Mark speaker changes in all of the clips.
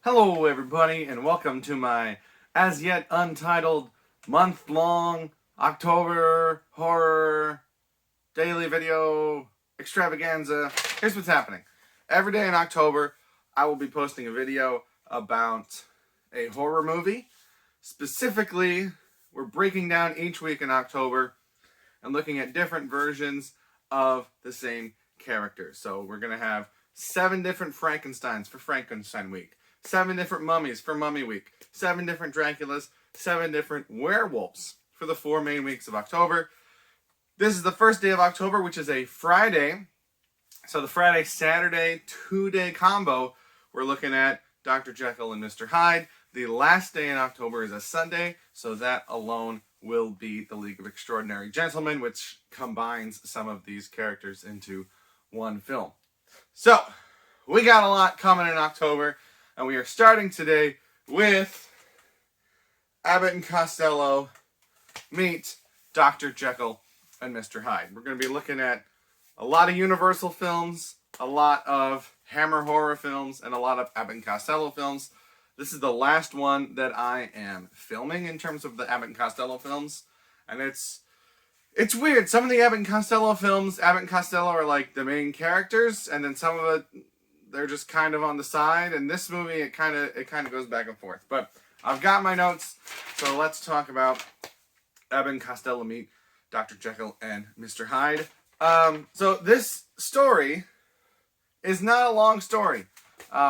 Speaker 1: Hello everybody and welcome to my as yet untitled month-long October horror daily video extravaganza. Here's what's happening. Every day in October I will be posting a video about a horror movie. Specifically, we're breaking down each week in October and looking at different versions of the same characters. So we're going to have 7 different Frankensteins for Frankenstein Week. 7 different mummies for Mummy Week, 7 different Draculas, 7 different werewolves for the 4 main weeks of October. This is the first day of October, which is a Friday. So the Friday-Saturday 2-day combo, we're looking at Dr. Jekyll and Mr. Hyde. The last day in October is a Sunday, so that alone will be the League of Extraordinary Gentlemen, which combines some of these characters into one film. So, we got a lot coming in October. And we are starting today with Abbott and Costello meet Dr. Jekyll and Mr. Hyde. We're going to be looking at a lot of Universal films, a lot of Hammer horror films, and a lot of Abbott and Costello films. This is the last one that I am filming in terms of the Abbott and Costello films. And it's weird. Some of the Abbott and Costello films, Abbott and Costello are like the main characters, and then some of it, they're just kind of on the side, and this movie it kind of goes back and forth. But I've got my notes, so let's talk about Abbott and Costello meet Dr. Jekyll and Mr. Hyde. So this story is not a long story,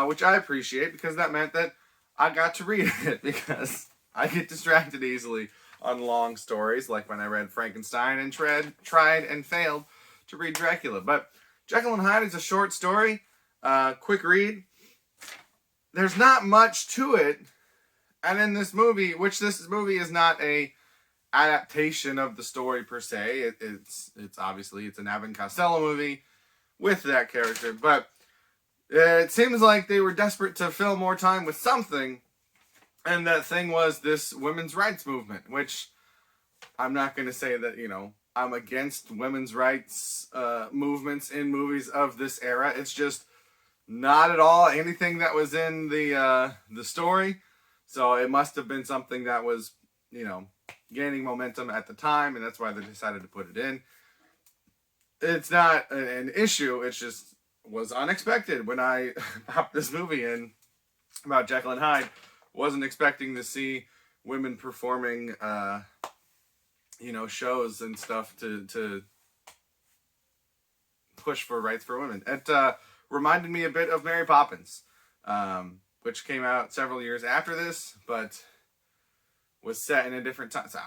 Speaker 1: which I appreciate because that meant that I got to read it because I get distracted easily on long stories, like when I read Frankenstein and tried and failed to read Dracula. But Jekyll and Hyde is a short story. Quick read. There's not much to it, and in this movie, which this movie is not a adaptation of the story per se. It's obviously it's an Abbott and Costello movie with that character, but it seems like they were desperate to fill more time with something, and that thing was this women's rights movement. Which I'm not going to say that I'm against women's rights movements in movies of this era. It's just not at all anything that was in the story. So it must have been something that was, gaining momentum at the time, and that's why they decided to put it in. It's not an issue, it just was unexpected when I popped this movie in about Jekyll and Hyde. Wasn't expecting to see women performing, shows and stuff to push for rights for women. It reminded me a bit of Mary Poppins, which came out several years after this, but was set in a different time. So,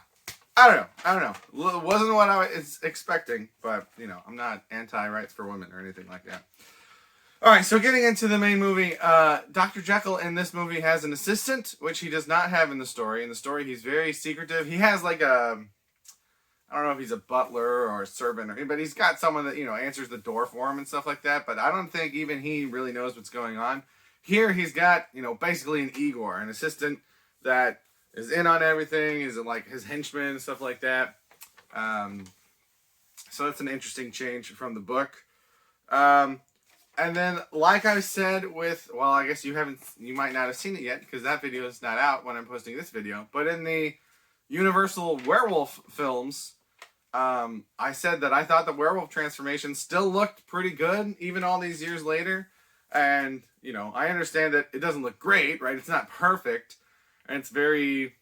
Speaker 1: I don't know. It wasn't what I was expecting, but, I'm not anti-rights for women or anything like that. Alright, so getting into the main movie, Dr. Jekyll in this movie has an assistant, which he does not have in the story. In the story, he's very secretive. He has like I don't know if he's a butler or a servant, but he's got someone that, answers the door for him and stuff like that. But I don't think even he really knows what's going on. Here he's got, basically an Igor, an assistant that is in on everything, is like his henchman and stuff like that. So that's an interesting change from the book. And then, like I said I guess you might not have seen it yet because that video is not out when I'm posting this video. But in the Universal werewolf films, I said that I thought the werewolf transformation still looked pretty good, even all these years later. And, I understand that it doesn't look great, right? It's not perfect, and it's very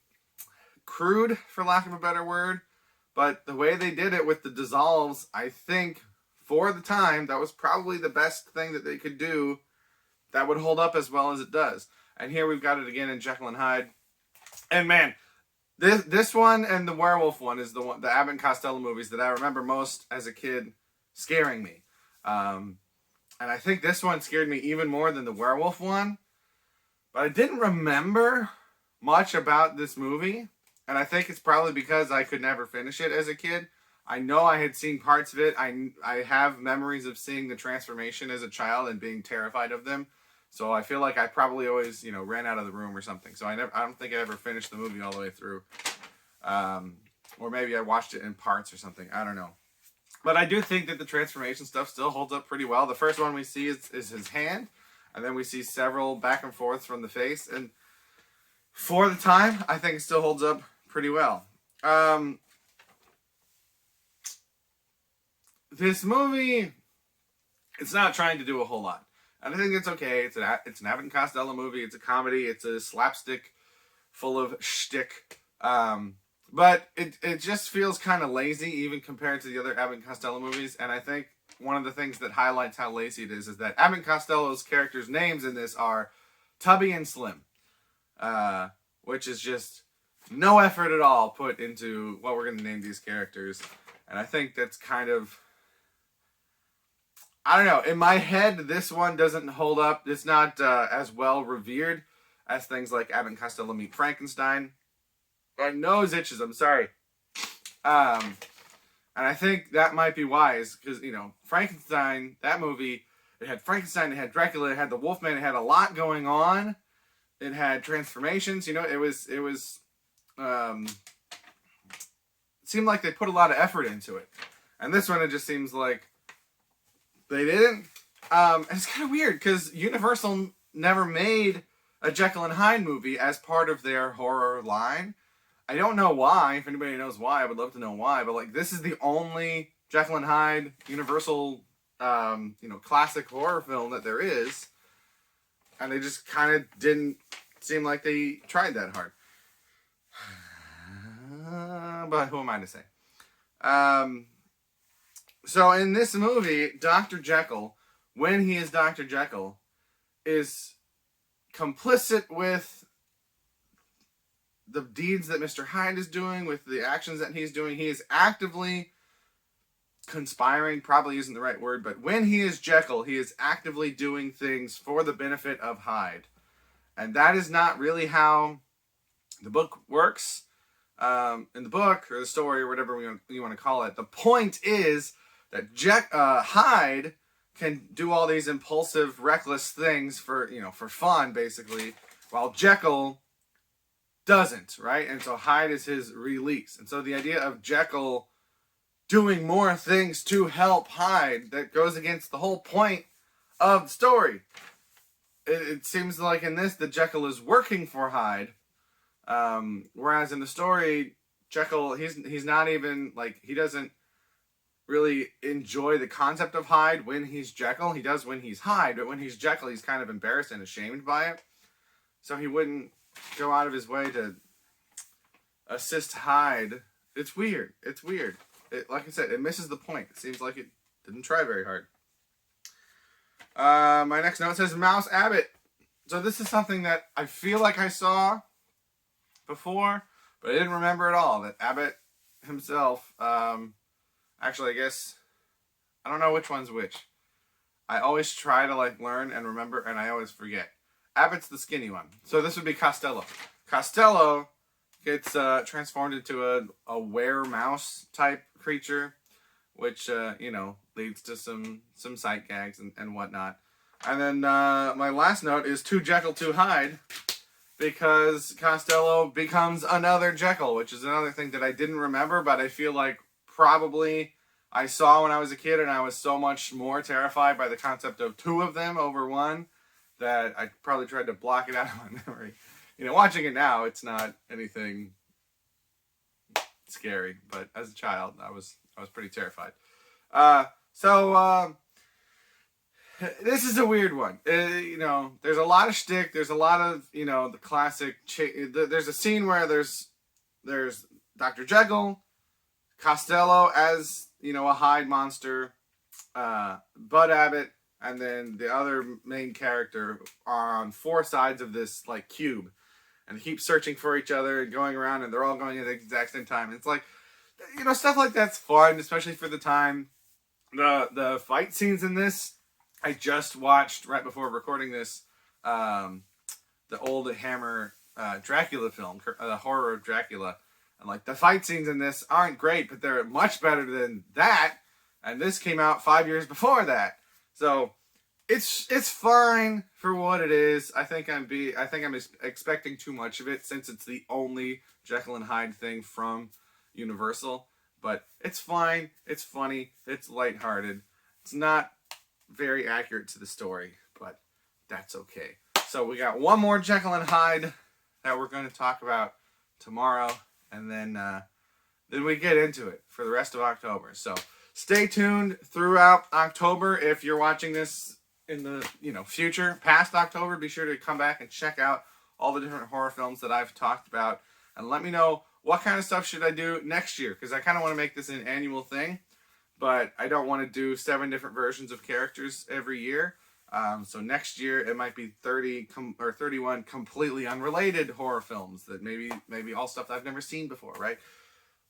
Speaker 1: crude, for lack of a better word. But the way they did it with the dissolves, I think, for the time, that was probably the best thing that they could do that would hold up as well as it does. And here we've got it again in Jekyll and Hyde. And man, This one and the werewolf one is the Abbott and Costello movies that I remember most as a kid scaring me. And I think this one scared me even more than the werewolf one. But I didn't remember much about this movie. And I think it's probably because I could never finish it as a kid. I know I had seen parts of it. I have memories of seeing the transformation as a child and being terrified of them. So I feel like I probably always, ran out of the room or something. So I don't think I ever finished the movie all the way through. Or maybe I watched it in parts or something. I don't know. But I do think that the transformation stuff still holds up pretty well. The first one we see is his hand. And then we see several back and forths from the face. And for the time, I think it still holds up pretty well. This movie, it's not trying to do a whole lot. And I think it's okay. It's an Abbott and Costello movie. It's a comedy. It's a slapstick full of shtick. But it just feels kind of lazy, even compared to the other Abbott and Costello movies. And I think one of the things that highlights how lazy it is that Abbott and Costello's characters' names in this are Tubby and Slim. Which is just no effort at all put into what we're going to name these characters. And I think that's kind of... I don't know. In my head, this one doesn't hold up. It's not as well revered as things like Abbott and Costello Meet Frankenstein. My nose itches. I'm sorry. And I think that might be wise. Because, Frankenstein, that movie, it had Frankenstein, it had Dracula, it had the Wolfman, it had a lot going on. It had transformations. It seemed like they put a lot of effort into it. And this one, it just seems like they didn't. And it's kind of weird because Universal never made a Jekyll and Hyde movie as part of their horror line. I don't know why. If anybody knows why, I would love to know why. But this is the only Jekyll and Hyde Universal, classic horror film that there is, and they just kind of didn't seem like they tried that hard. But who am I to say? So in this movie, Dr. Jekyll, when he is Dr. Jekyll, is complicit with the deeds that Mr. Hyde is doing, with the actions that he's doing. He is actively conspiring, probably isn't the right word, but when he is Jekyll, he is actively doing things for the benefit of Hyde. And that is not really how the book works. In the book, or the story, or whatever you want to call it, the point is that Hyde can do all these impulsive, reckless things for fun, basically, while Jekyll doesn't, right? And so Hyde is his release. And so the idea of Jekyll doing more things to help Hyde, that goes against the whole point of the story. It seems like in this, that Jekyll is working for Hyde, whereas in the story, Jekyll, he's not even, he doesn't really enjoy the concept of Hyde when he's Jekyll. He does when he's Hyde, but when he's Jekyll, he's kind of embarrassed and ashamed by it. So he wouldn't go out of his way to assist Hyde. It's weird. Like I said, it misses the point. It seems like it didn't try very hard. My next note says Mouse Abbott. So this is something that I feel like I saw before, but I didn't remember at all. That Abbott himself, actually, I guess, I don't know which one's which. I always try to learn and remember, and I always forget. Abbott's the skinny one. So this would be Costello. Costello gets transformed into a were-mouse type creature, which, leads to some sight gags and whatnot. And then my last note is Too Jekyll, Too Hyde, because Costello becomes another Jekyll, which is another thing that I didn't remember, but I feel like probably I saw when I was a kid, and I was so much more terrified by the concept of two of them over one that I probably tried to block it out of my memory. Watching it now, it's not anything scary, but as a child, I was pretty terrified. So this is a weird one. There's a lot of shtick. There's a lot of the classic. There's a scene where there's Dr. Jekyll, Costello as a Hyde monster, Bud Abbott, and then the other main character are on four sides of this cube, and they keep searching for each other and going around, and they're all going at the exact same time. And it's stuff like that's fun, especially for the time. The fight scenes in this, I just watched right before recording this, the old Hammer Dracula film, the horror of Dracula. And the fight scenes in this aren't great, but they're much better than that. And this came out 5 years before that. So it's fine for what it is. I think I'm expecting too much of it, since it's the only Jekyll and Hyde thing from Universal. But it's fine. It's funny. It's lighthearted. It's not very accurate to the story, but that's okay. So we got one more Jekyll and Hyde that we're going to talk about tomorrow, and then we get into it for the rest of October. So stay tuned throughout October. If you're watching this in the future, past October, be sure to come back and check out all the different horror films that I've talked about, and let me know what kind of stuff should I do next year, because I kind of want to make this an annual thing, but I don't want to do 7 different versions of characters every year. So next year it might be 30 or 31 completely unrelated horror films that maybe all stuff that I've never seen before, right?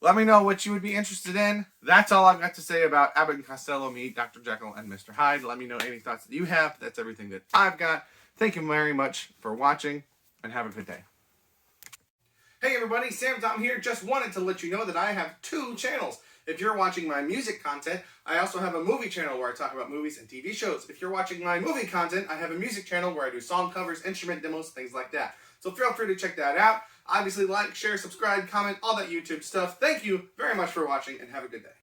Speaker 1: Let me know what you would be interested in. That's all I've got to say about Abbott and Costello, meet Dr. Jekyll and Mr. Hyde. Let me know any thoughts that you have. That's everything that I've got. Thank you very much for watching, and have a good day. Hey everybody, Sam Tom here. Just wanted to let you know that I have 2 channels. If you're watching my music content, I also have a movie channel where I talk about movies and TV shows. If you're watching my movie content, I have a music channel where I do song covers, instrument demos, things like that. So feel free to check that out. Obviously, like, share, subscribe, comment, all that YouTube stuff. Thank you very much for watching, and have a good day.